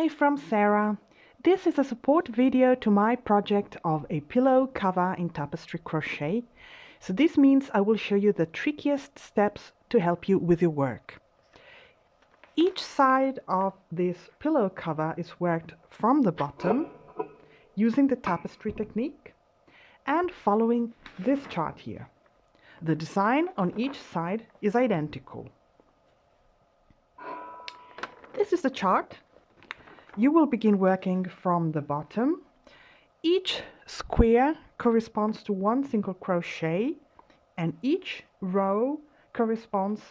Hi from Sarah. This is a support video to my project of a pillow cover in Tapestry crochet. So this means I will show you the trickiest steps to help you with your work. Each side of this pillow cover is worked from the bottom using the tapestry technique and following this chart here. The design on each side is identical. This is the chart. You will begin working from the bottom. Each square corresponds to one single crochet and each row corresponds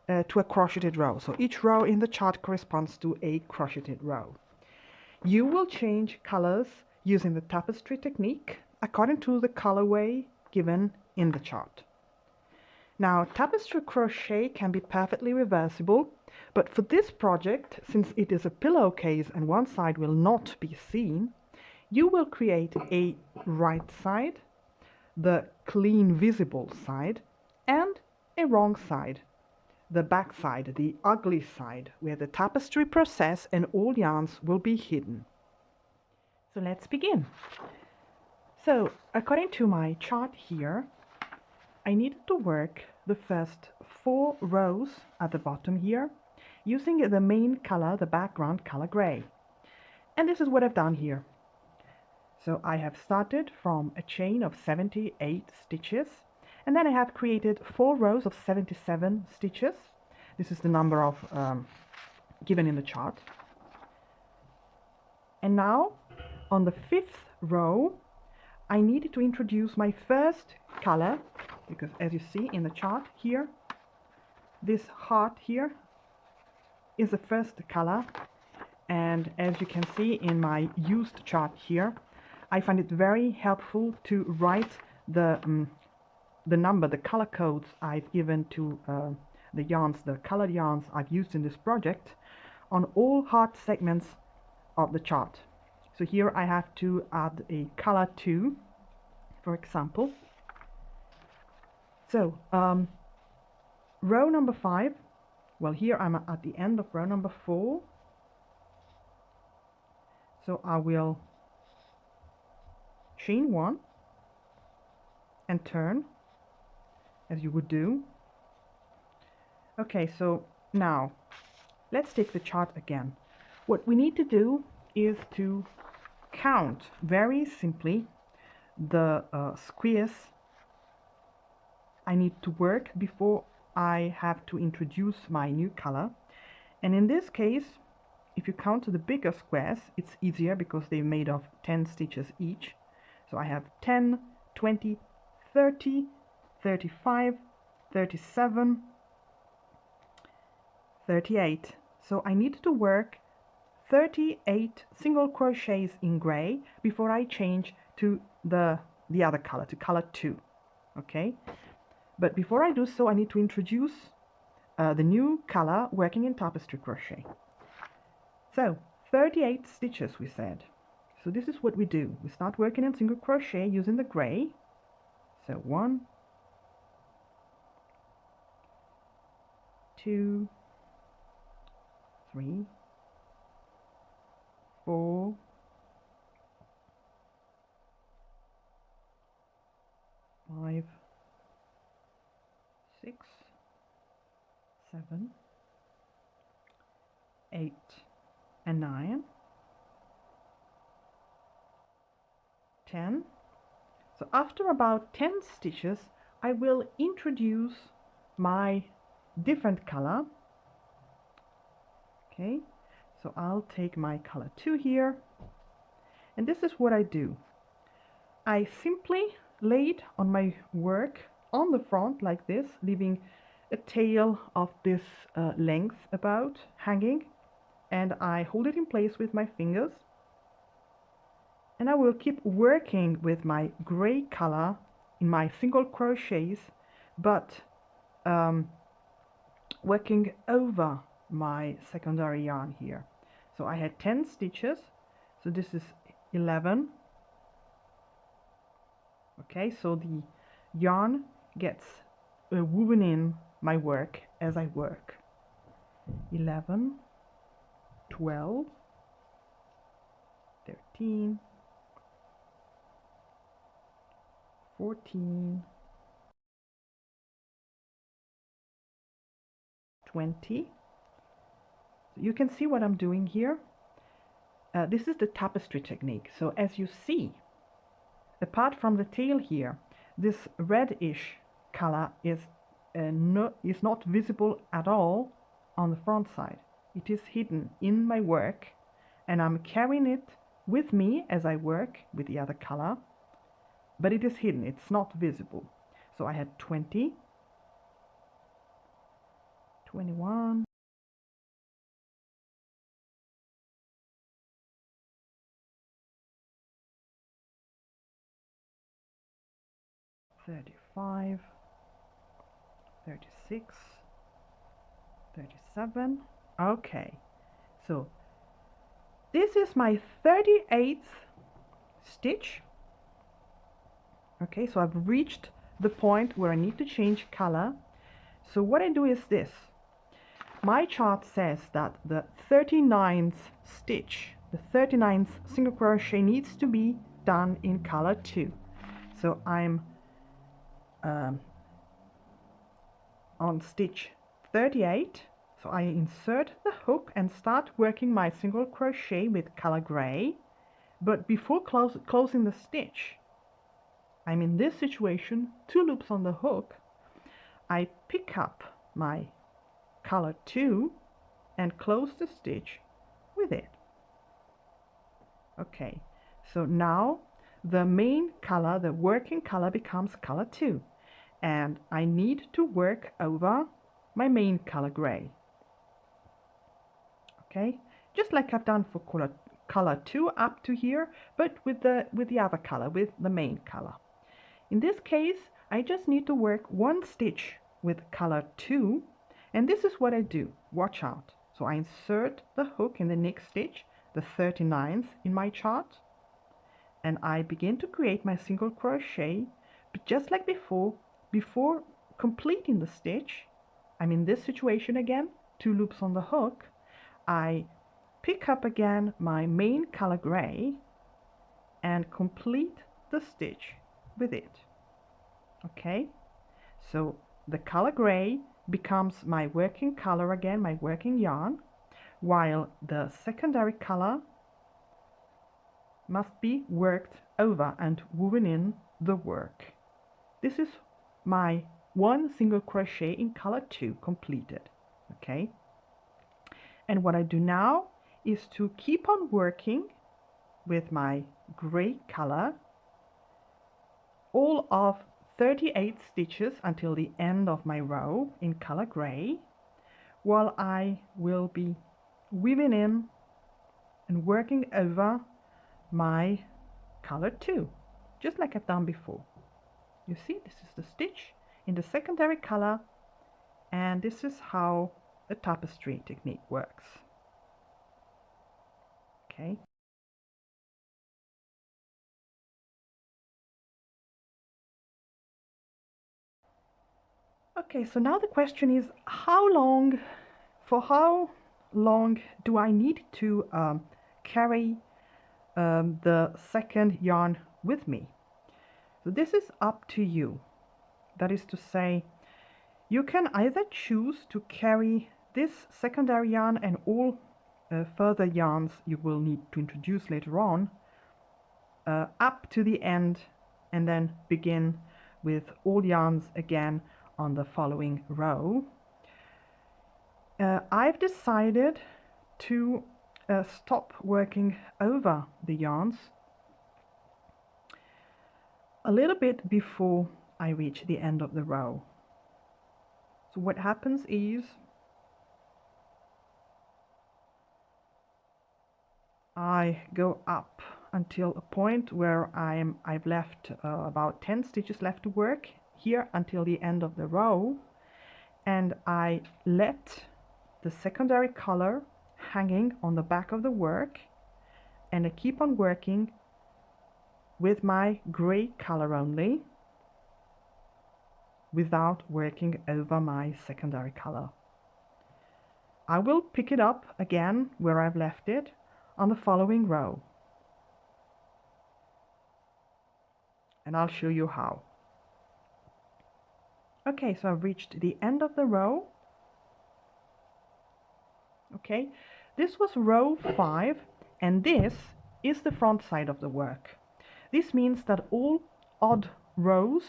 to a crocheted row. So each row in the chart corresponds to a crocheted row. You will change colors using the tapestry technique according to the colorway given in the chart. Now, tapestry crochet can be perfectly reversible, but for this project, since it is a pillowcase and one side will not be seen, you will create a right side, the clean visible side, and a wrong side, the back side, the ugly side, where the tapestry process and all yarns will be hidden. So let's begin. So, according to my chart here, I needed to work the first 4 rows at the bottom here using the main color, the background color gray. And this is what I've done here. So I have started from a chain of 78 stitches and then I have created 4 rows of 77 stitches. This is the number of given in the chart. And now on the 5th row I needed to introduce my first color, because as you see in the chart here, this heart here is the first color, and as you can see in my used chart here, I find it very helpful to write the number, the color codes I've given to the yarns, the colored yarns I've used in this project on all heart segments of the chart. So here I have to add a color 2, for example. So row number 5, well, here I'm at the end of row number 4. So I will chain 1 and turn as you would do. Okay, so now let's take the chart again. What we need to do is to count very simply the squares I need to work before I have to introduce my new color. And in this case, if you count the bigger squares, it's easier because they're made of 10 stitches each. So I have 10, 20, 30, 35, 37, 38. So I need to work 38 single crochets in gray before I change to the other color, to color 2. Okay, but before I do so, I need to introduce the new color working in tapestry crochet. So 38 stitches we said. So this is what we do. We start working in single crochet using the gray. So 1, 2, 3, 4, 5, 6, 7, 8, and 9, 10. So after about 10 stitches, I will introduce my different color. Okay, so I'll take my color 2 here, and this is what I do. I simply lay it on my work on the front like this, leaving a tail of this length about hanging, and I hold it in place with my fingers, and I will keep working with my gray color in my single crochets, but working over my secondary yarn here. So I had 10 stitches, so this is 11. Okay, so the yarn gets woven in my work as I work. 11, 12, 13, 14, 20. So you can see what I'm doing here. This is the tapestry technique. So as you see, apart from the tail here, this reddish color is not visible at all on the front side. It is hidden in my work, and I'm carrying it with me as I work with the other color, but it is hidden, it's not visible. So I had 20, 21, 35, 36, 37. Okay, so this is my 38th stitch. Okay, so I've reached the point where I need to change color. So what I do is this. My chart says that the 39th stitch, the 39th single crochet needs to be done in color 2. So I'm on stitch 38. So I insert the hook and start working my single crochet with color gray. But before closing the stitch, I'm in this situation, 2 loops on the hook. I pick up my color 2 and close the stitch with it. Okay, so now the main color, the working color, becomes color 2, and I need to work over my main color gray. Okay, just like I've done for color 2 up to here, but with the other color, with the main color. In this case, I just need to work 1 stitch with color 2, and this is what I do. Watch out. So I insert the hook in the next stitch, the 39th in my chart, and I begin to create my single crochet. But just like before completing the stitch, I'm in this situation again, 2 loops on the hook. I pick up again my main color gray and complete the stitch with it. Okay, so the color gray becomes my working color again, my working yarn, while the secondary color must be worked over and woven in the work. This is my 1 single crochet in color 2 completed. Okay, and what I do now is to keep on working with my gray color all of 38 stitches until the end of my row in color gray, while I will be weaving in and working over my color 2, just like I've done before. You see, this is the stitch in the secondary color, and this is how the tapestry technique works. Okay. Okay, so now the question is, for how long do I need to carry the second yarn with me? So this is up to you. That is to say, you can either choose to carry this secondary yarn and all further yarns you will need to introduce later on up to the end, and then begin with all yarns again on the following row. I've decided to stop working over the yarns a little bit before I reach the end of the row. So what happens is I go up until a point where I've left about 10 stitches left to work here until the end of the row, and I let the secondary color hanging on the back of the work, and I keep on working with my gray color only, without working over my secondary color. I will pick it up again where I've left it on the following row. and I'll show you how. Okay, so I've reached the end of the row. Okay, this was row 5, and this is the front side of the work. This means that all odd rows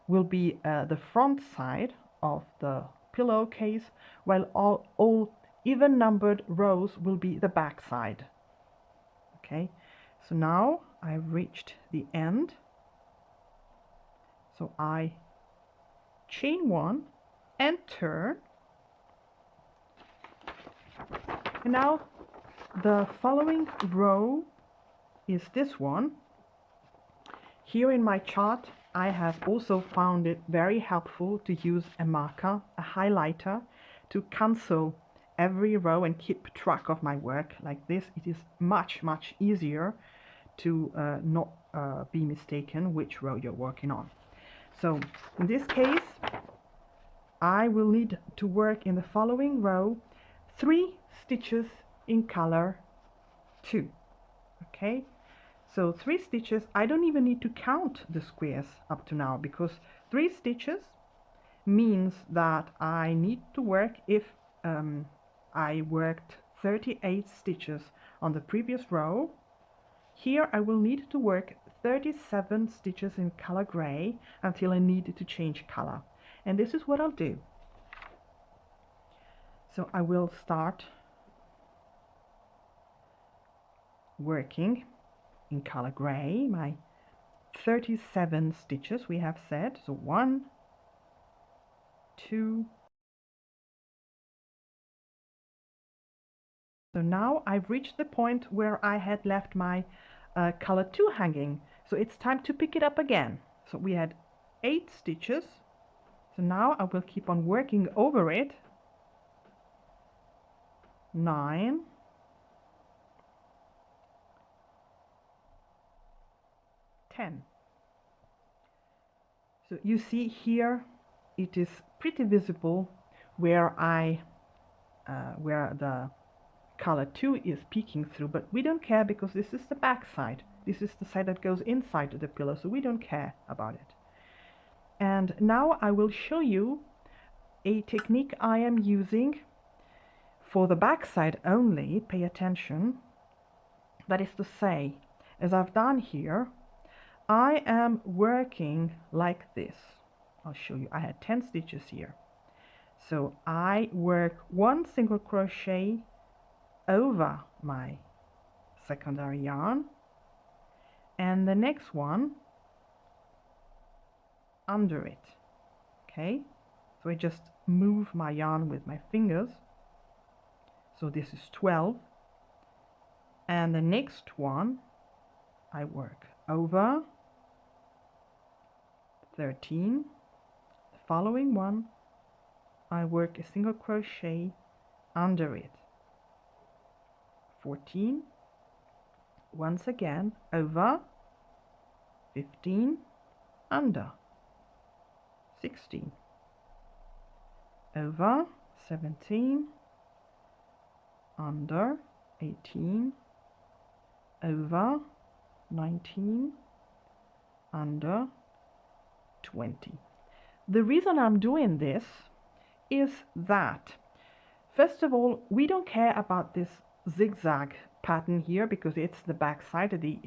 will be the front side of the pillowcase, while all even numbered rows will be the back side. Okay, so now I've reached the end. So I chain 1 and turn. And now the following row is this one. Here in my chart, I have also found it very helpful to use a marker, a highlighter, to cancel every row and keep track of my work. Like this, it is much easier to not be mistaken which row you're working on. So in this case, I will need to work in the following row 3 stitches in color 2. Okay, so 3 stitches. I don't even need to count the squares up to now, because 3 stitches means that I need to work, if I worked 38 stitches on the previous row, here I will need to work 37 stitches in color gray until I need to change color. And this is what I'll do. So I will start working in color gray, my 37 stitches we have said. So 1, 2. So now I've reached the point where I had left my color 2 hanging. So it's time to pick it up again. So we had 8 stitches. So now I will keep on working over it. 9, 10. So you see here it is pretty visible where where the color 2 is peeking through, but we don't care because this is the back side. This is the side that goes inside the pillow, so we don't care about it. And now I will show you a technique I am using for the back side only. Pay attention. That is to say, as I've done here, I am working like this. I'll show you. I had 10 stitches here. So I work 1 single crochet over my secondary yarn, and the next one under it. Okay, so I just move my yarn with my fingers. So this is 12, and the next one I work over 13. The following one I work a single crochet under it. 14, once again over, 15, under, 16, over, 17, under, 18, over, 19, under, 20. The reason I'm doing this is that, first of all, we don't care about this zigzag pattern here because it's the back side of the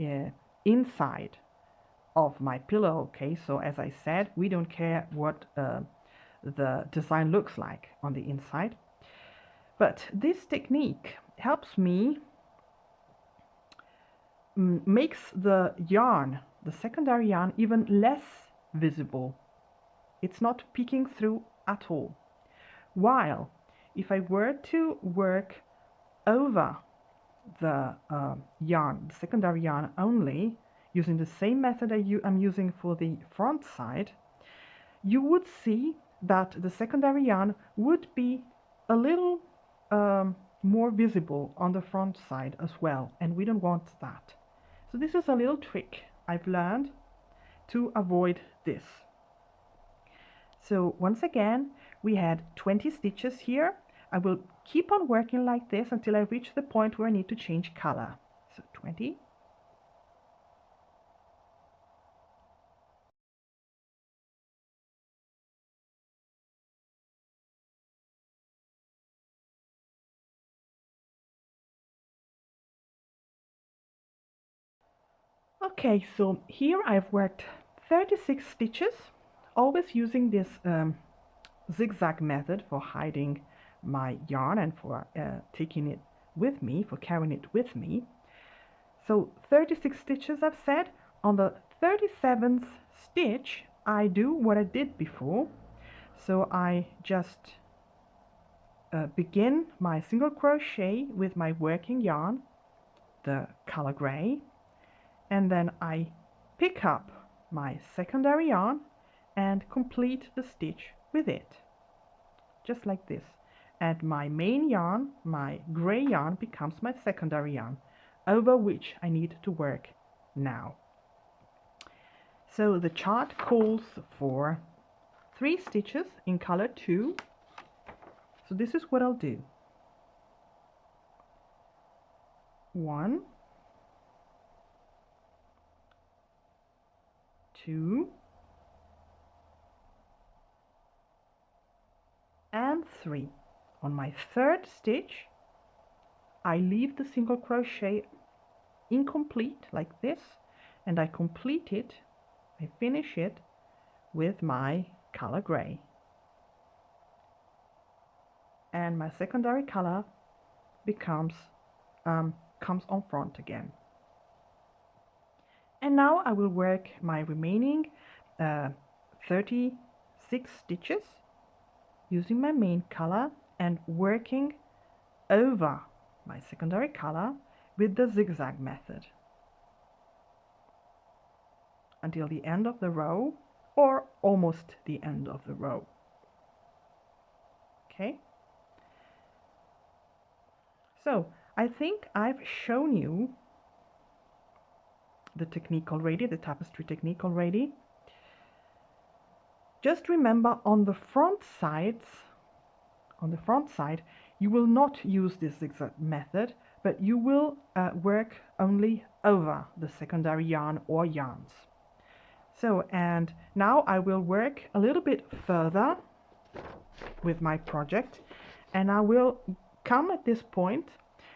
inside of my pillow. Okay, so as I said, we don't care what the design looks like on the inside, but this technique helps me makes the yarn, the secondary yarn, even less visible. It's not peeking through at all. While if I were to work over the yarn, the secondary yarn only, using the same method I'm using for the front side, you would see that the secondary yarn would be a little more visible on the front side as well, and we don't want that. So this is a little trick I've learned to avoid this. So once again, we had 20 stitches here. I will keep on working like this until I reach the point where I need to change color. So 20, Okay, so here I've worked 36 stitches, always using this zigzag method for hiding my yarn and for taking it with me, for carrying it with me. So 36 stitches I've said. On the 37th stitch I do what I did before. So I just begin my single crochet with my working yarn, the color gray, and then I pick up my secondary yarn and complete the stitch with it, just like this. And my main yarn, my gray yarn, becomes my secondary yarn, over which I need to work now. So the chart calls for 3 stitches in color 2. So this is what I'll do. 1, 2, and 3. On my 3rd stitch I leave the single crochet incomplete like this, and I complete it, I finish it with my color gray, and my secondary color becomes comes on front again. And now I will work my remaining 36 stitches using my main color and working over my secondary color with the zigzag method until the end of the row, or almost the end of the row. Okay, so I think I've shown you the technique already, the tapestry technique already. Just remember, on the front side you will not use this zigzag method, but you will work only over the secondary yarn or yarns. So, and now I will work a little bit further with my project, and I will come at this point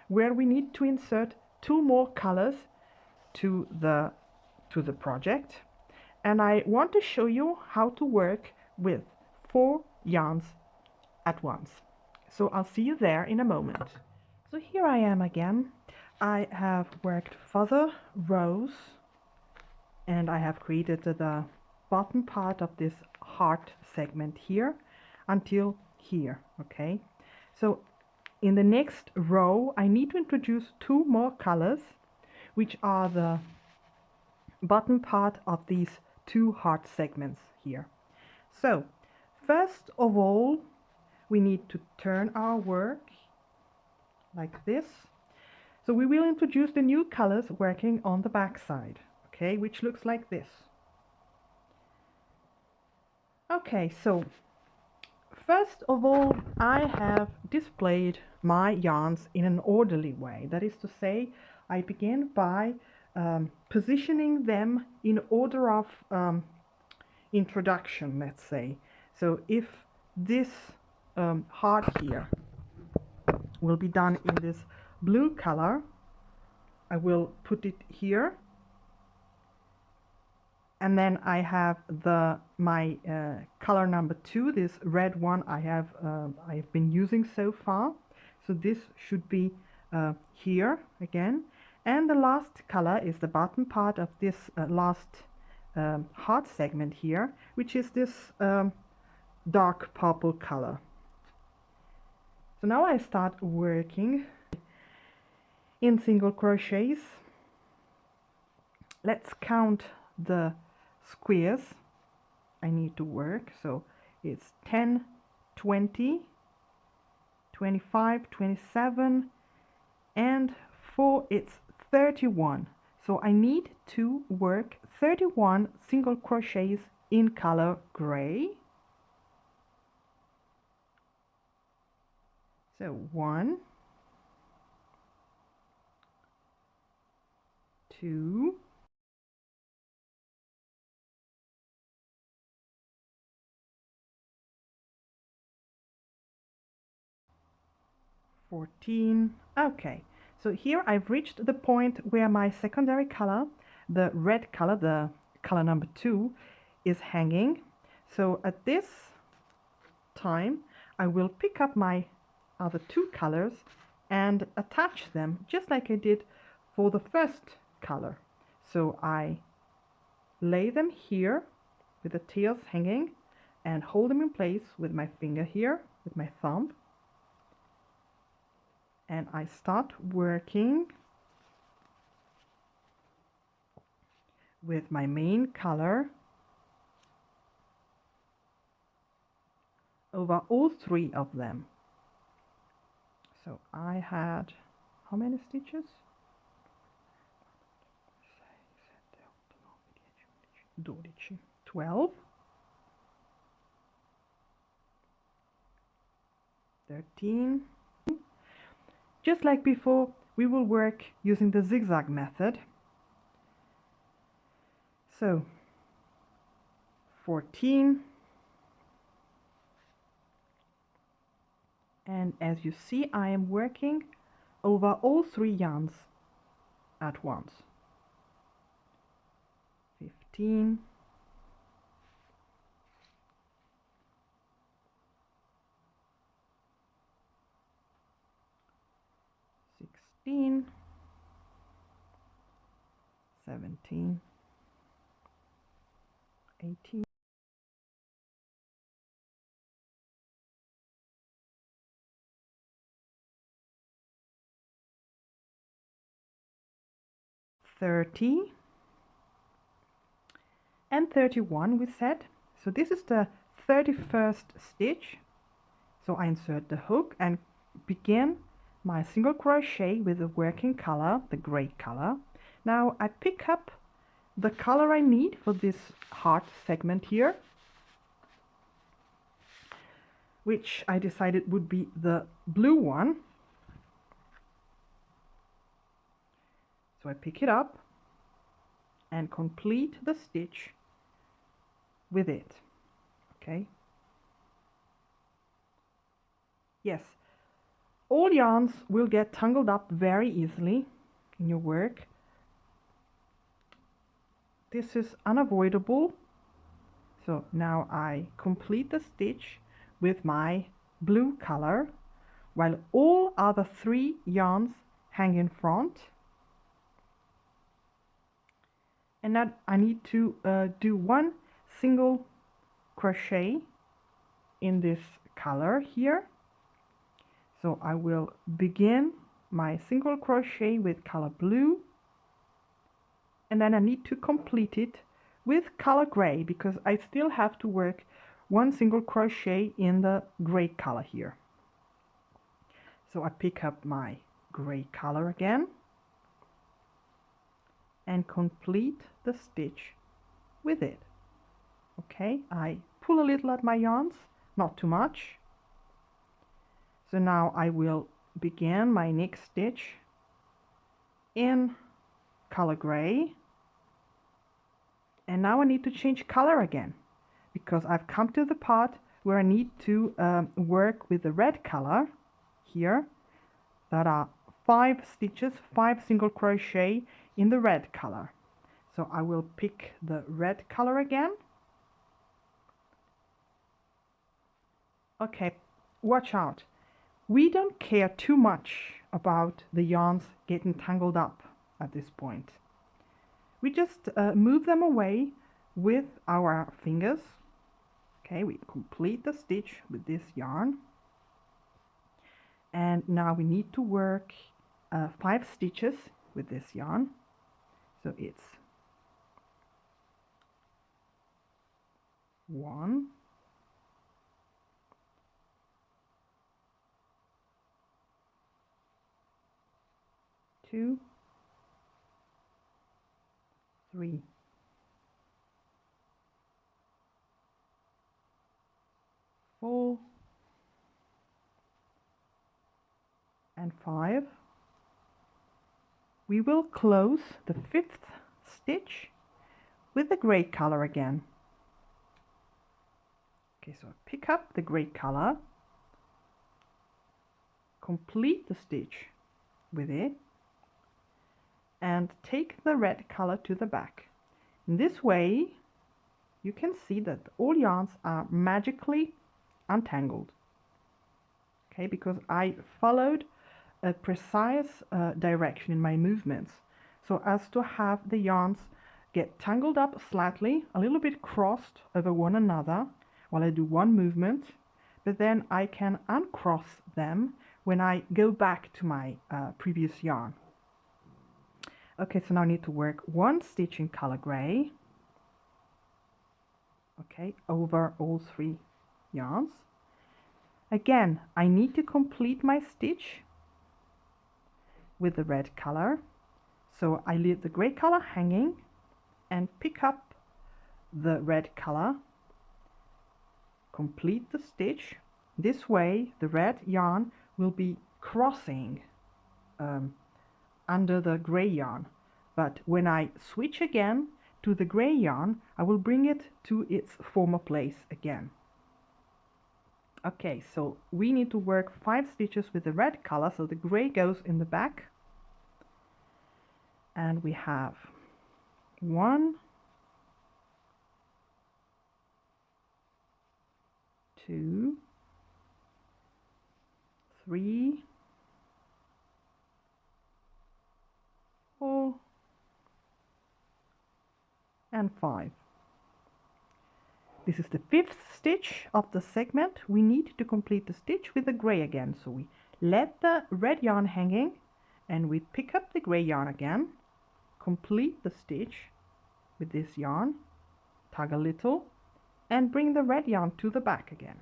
where we need to insert 2 more colors to the project, and I want to show you how to work with 4 yarns at once. So I'll see you there in a moment. So here I am again. I have worked further rows and I have created the bottom part of this heart segment here until here. Okay, so in the next row I need to introduce 2 more colors, which are the bottom part of these 2 heart segments here. So first of all, we need to turn our work like this. So we will introduce the new colors working on the back side, okay, which looks like this. Okay, so first of all, I have displayed my yarns in an orderly way. That is to say, I begin by positioning them in order of introduction, let's say. So if this heart here will be done in this blue color, I will put it here, and then I have my color number 2, this red one I've been using so far. So this should be here again, and the last color is the bottom part of this last heart segment here, which is this dark purple color. So now I start working in single crochets. Let's count the squares I need to work. So it's 10, 20, 25, 27, and 4 it's 31. So I need to work 31 single crochets in color gray. So 1, 2, 14. Okay, so here I've reached the point where my secondary color the red color, the color number 2, is hanging. So at this time I will pick up my other 2 colors and attach them just like I did for the first color. So I lay them here with the tails hanging and hold them in place with my finger here, with my thumb. And I start working with my main color over all 3 of them. So I had how many stitches? 12, 13. Just like before, we will work using the zigzag method. So 14, and as you see, I am working over all 3 yarns at once. 15, 16, 17, 18, 30, and 31 we said. So this is the 31st stitch. So I insert the hook and begin my single crochet with the working color, the gray color. Now I pick up the color I need for this heart segment here, which I decided would be the blue one. So I pick it up and complete the stitch with it. Okay. Yes, all yarns will get tangled up very easily in your work. This is unavoidable. So now I complete the stitch with my blue color, while all other 3 yarns hang in front. And now I need to do 1 single crochet in this color here. So I will begin my single crochet with color blue, and then I need to complete it with color gray because I still have to work 1 single crochet in the gray color here. So I pick up my gray color again and complete the stitch with it. Okay, I pull a little at my yarns, not too much. So now I will begin my next stitch in color gray, and now I need to change color again because I've come to the part where I need to work with the red color here. That are 5 stitches, 5 single crochet in the red color. So I will pick the red color again. Okay, watch out. We don't care too much about the yarns getting tangled up at this point. We just move them away with our fingers. Okay, we complete the stitch with this yarn. And now we need to work 5 stitches with this yarn. So it's 1, 2, 3, 4, and 5. We will close the 5th stitch with the gray color again. Okay, so pick up the gray color, complete the stitch with it, and take the red color to the back. In this way, you can see that all yarns are magically untangled. Okay, because I followed a precise direction in my movements, so as to have the yarns get tangled up slightly, a little bit crossed over one another while I do one movement, but then I can uncross them when I go back to my previous yarn. Okay, so now I need to work one stitch in color gray, okay, over all 3 yarns. Again, I need to complete my stitch with the red color, so I leave the gray color hanging and pick up the red color, complete the stitch. This way the red yarn will be crossing under the gray yarn, but when I switch again to the gray yarn, I will bring it to its former place again. Okay, so we need to work 5 stitches with the red color, so the gray goes in the back, and we have 1, 2, 3, 4, and 5. This is the 5th stitch of the segment. We need to complete the stitch with the gray again, so we let the red yarn hanging and we pick up the gray yarn again, complete the stitch with this yarn, tug a little, and bring the red yarn to the back again.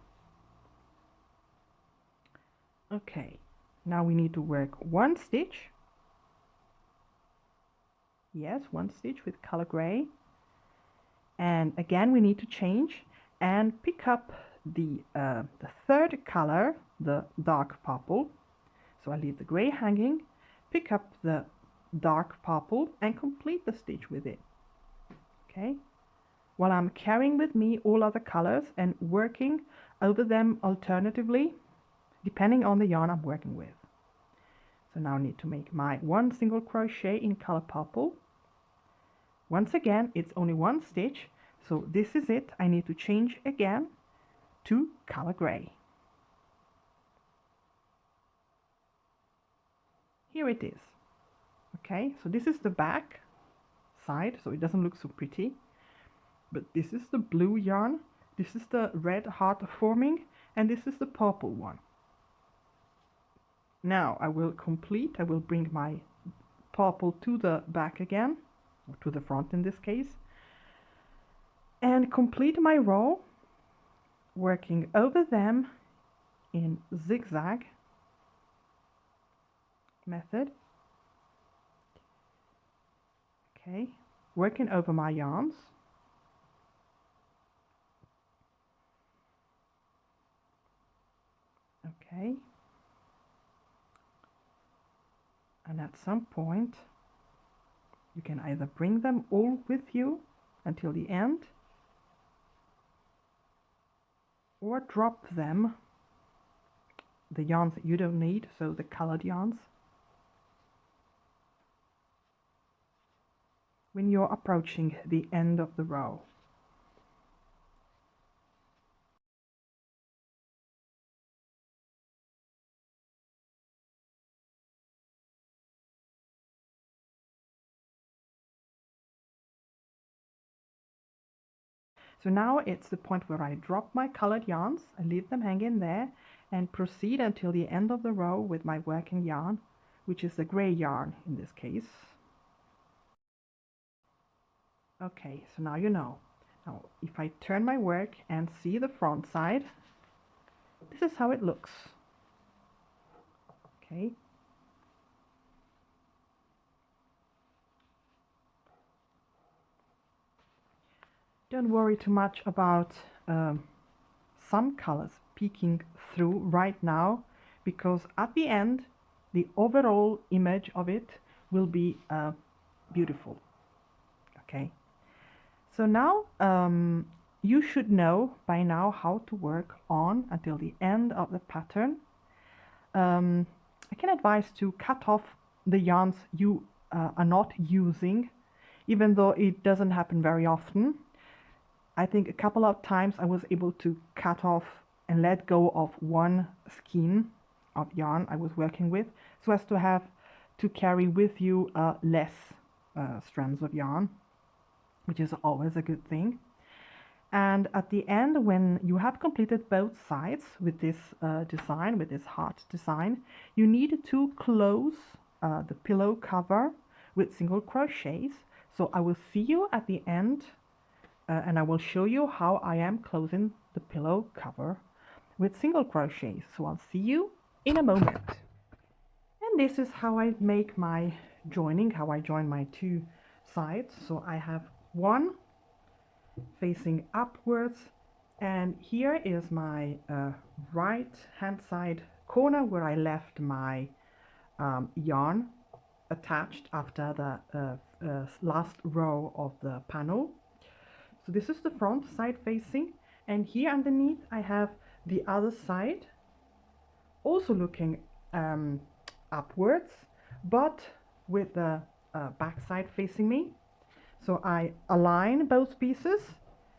Okay, now we need to work 1 stitch. Yes, 1 stitch with color gray. And again we need to change and pick up the 3rd color, the dark purple. So I leave the gray hanging, pick up the dark purple and complete the stitch with it. Okay, while I'm carrying with me all other colors and working over them alternatively depending on the yarn I'm working with. So now I need to make my 1 single crochet in color purple. Once again, it's only 1 stitch, so this is it. I need to change again to color gray. Here it is. Okay, so this is the back side, so it doesn't look so pretty. But this is the blue yarn, this is the red heart forming, and this is the purple one. Now I will bring my purple to the back again, or to the front in this case, and complete my row, working over them in zigzag method. Okay, working over my yarns. Okay, and at some point you can either bring them all with you until the end or drop them, the yarns that you don't need, so the colored yarns, when you're approaching the end of the row. So now it's the point where I drop my colored yarns, I leave them hanging there and proceed until the end of the row with my working yarn, which is the gray yarn in this case. Okay, so now you know. Now if I turn my work and see the front side, this is how it looks. Okay. Don't worry too much about some colors peeking through right now, because at the end the overall image of it will be beautiful. Okay, so now you should know by now how to work on until the end of the pattern. I can advise to cut off the yarns you are not using, even though it doesn't happen very often. I think a couple of times I was able to cut off and let go of one skein of yarn I was working with, so as to have to carry with you less strands of yarn, which is always a good thing. And at the end, when you have completed both sides with this design, with this heart design, you need to close the pillow cover with single crochets. So I will see you at the end and I will show you how I am closing the pillow cover with single crochets. So I'll see you in a moment. And this is how I make my joining, how I join my two sides. So I have one facing upwards, and here is my right hand side corner where I left my yarn attached after the last row of the panel. So this is the front side facing, and here underneath I have the other side also looking upwards, but with the back side facing me. So I align both pieces,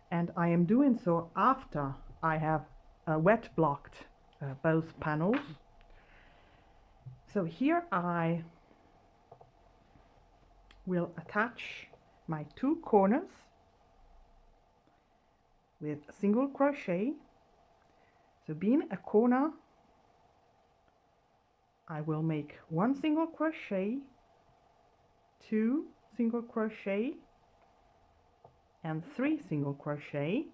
and I am doing so after I have wet blocked both panels. So here I will attach my two corners with single crochet. So being a corner, I will make one single crochet, two single crochet, and three single crochet,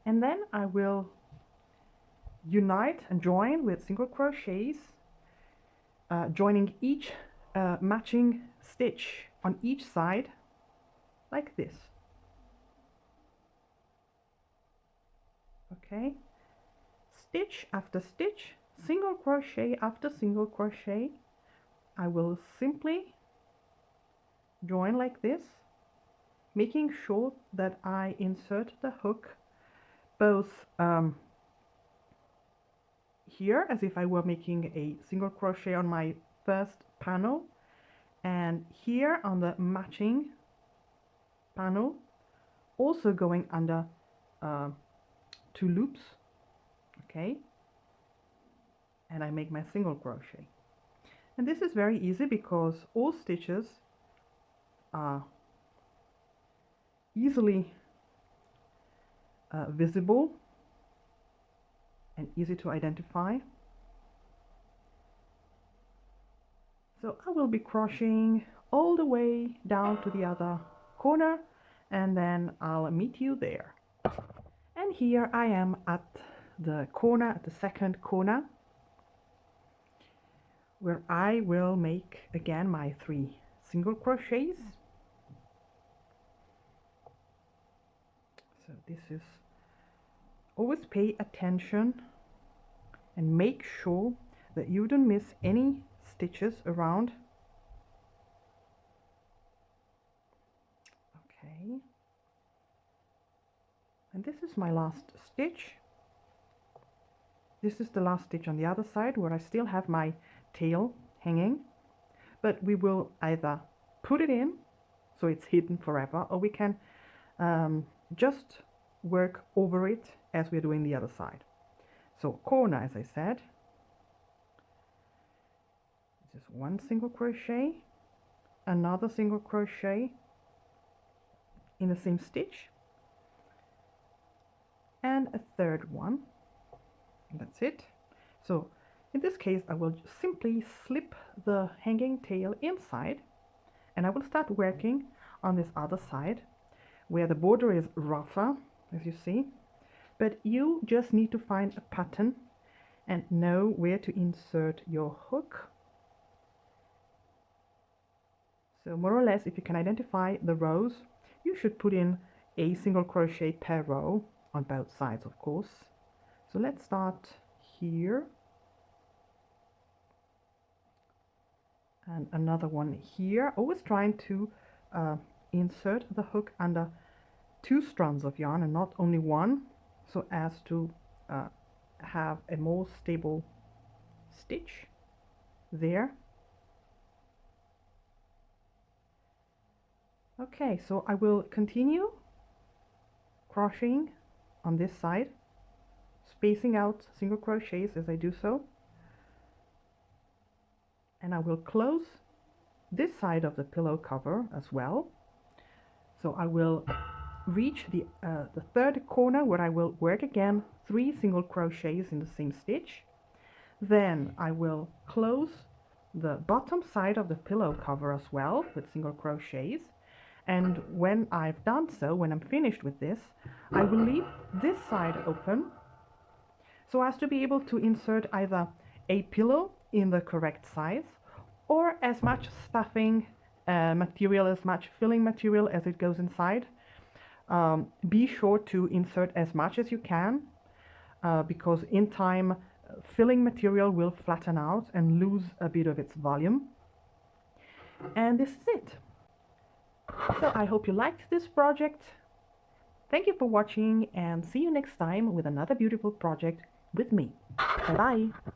and then I will unite and join with single crochets, joining each matching stitch on each side like this. Okay, stitch after stitch, single crochet after single crochet. I will simply join like this, making sure that I insert the hook both here, as if I were making a single crochet on my first panel, and here on the matching panel, also going under two loops. Okay, and I make my single crochet. And this is very easy because all stitches are easily visible and easy to identify. So I will be crocheting all the way down to the other corner, and then I'll meet you there. And here I am at the corner, at the second corner, where I will make again my three single crochets. So this is, always pay attention and make sure that you don't miss any stitches around. Okay, and this is my last stitch. This is the last stitch on the other side where I still have my tail hanging, but we will either put it in so it's hidden forever, or we can just work over it as we're doing the other side. So corner, as I said, this is one single crochet, another single crochet in the same stitch, and a third one. That's it. So in this case I will simply slip the hanging tail inside, and I will start working on this other side where the border is rougher, as you see, but you just need to find a pattern and know where to insert your hook. So more or less, if you can identify the rows, you should put in a single crochet per row on both sides, of course. So let's start here, and another one here, always trying to insert the hook under two strands of yarn and not only one, so as to have a more stable stitch there. Okay, so I will continue crocheting on this side, spacing out single crochets as I do so, and I will close this side of the pillow cover as well. So I will reach the third corner where I will work again 3 single crochets in the same stitch. Then I will close the bottom side of the pillow cover as well with single crochets. And when I've done so, when I'm finished with this, I will leave this side open so as to be able to insert either a pillow in the correct size or as much stuffing material, as much filling material as it goes inside. Be sure to insert as much as you can because in time filling material will flatten out and lose a bit of its volume. And this is it. So I hope you liked this project. Thank you for watching and see you next time with another beautiful project with me. Bye bye.